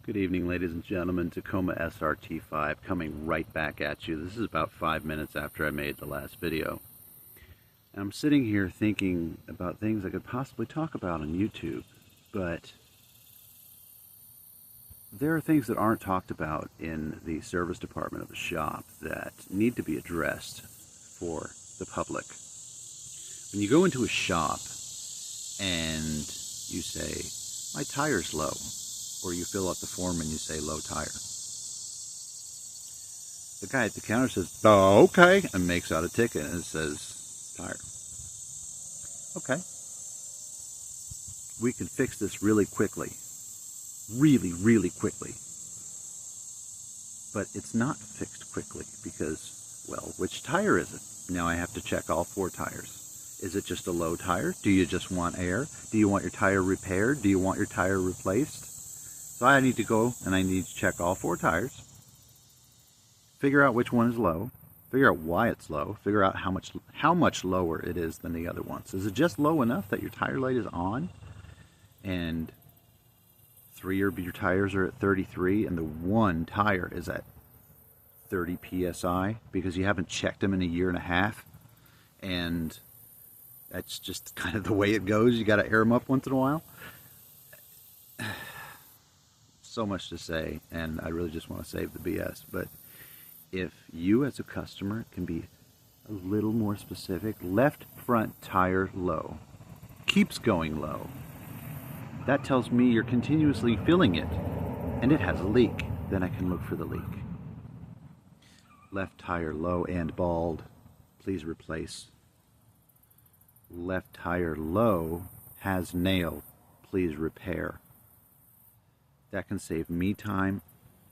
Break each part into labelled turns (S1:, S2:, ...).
S1: Good evening, ladies and gentlemen. Tacoma SRT5 coming right back at you. This is about 5 minutes after I made the last video. And I'm sitting here thinking about things I could possibly talk about on YouTube, but there are things that aren't talked about in the service department of a shop that need to be addressed for the public. When you go into a shop and you say, "My tire's low," or you fill out the form and you say low tire, the guy at the counter says, "Oh, okay," and makes out a ticket and it says tire. Okay. We can fix this really quickly. Really quickly. But it's not fixed quickly because, well, which tire is it? Now I have to check all 4 tires. Is it just a low tire? Do you just want air? Do you want your tire repaired? Do you want your tire replaced? So I need to go and I need to check all 4 tires, figure out which one is low, figure out why it's low, figure out how much lower it is than the other ones. Is it just low enough that your tire light is on and 3 of your tires are at 33 and the one tire is at 30 psi because you haven't checked them in a year and a half, and that's just kind of the way it goes. You got to air them up once in a while. So much to say, and I really just want to save the BS, but if you as a customer can be a little more specific, left front tire low, keeps going low, that tells me you're continuously filling it and it has a leak. Then I can look for the leak. Left tire low and bald, please replace. Left tire low has nail, please repair. That can save me time,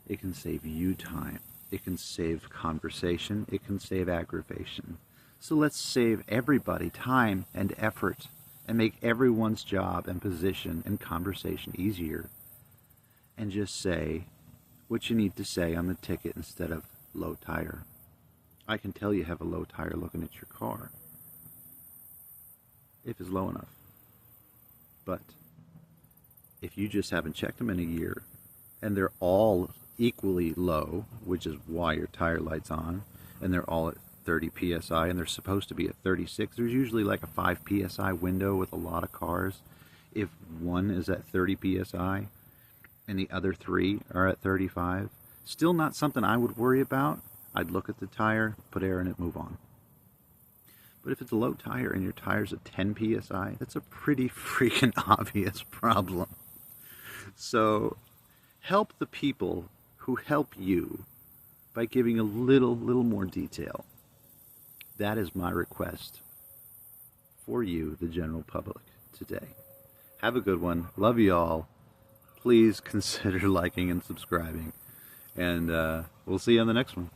S1: it can save you time, it can save conversation, it can save aggravation. So let's save everybody time and effort and make everyone's job and position and conversation easier, and just say what you need to say on the ticket instead of low tire. I can tell you have a low tire looking at your car if it's low enough. But if you just haven't checked them in a year and they're all equally low, which is why your tire light's on, and they're all at 30 psi and they're supposed to be at 36, there's usually like a 5 psi window with a lot of cars. If one is at 30 psi and the other 3 are at 35, still not something I would worry about. I'd look at the tire, put air in it, move on. But if it's a low tire and your tire's at 10 psi, that's a pretty freaking obvious problem. So help the people who help you by giving a little more detail. That is my request for you, the general public, today. Have a good one. Love you all. Please consider liking and subscribing. And we'll see you on the next one.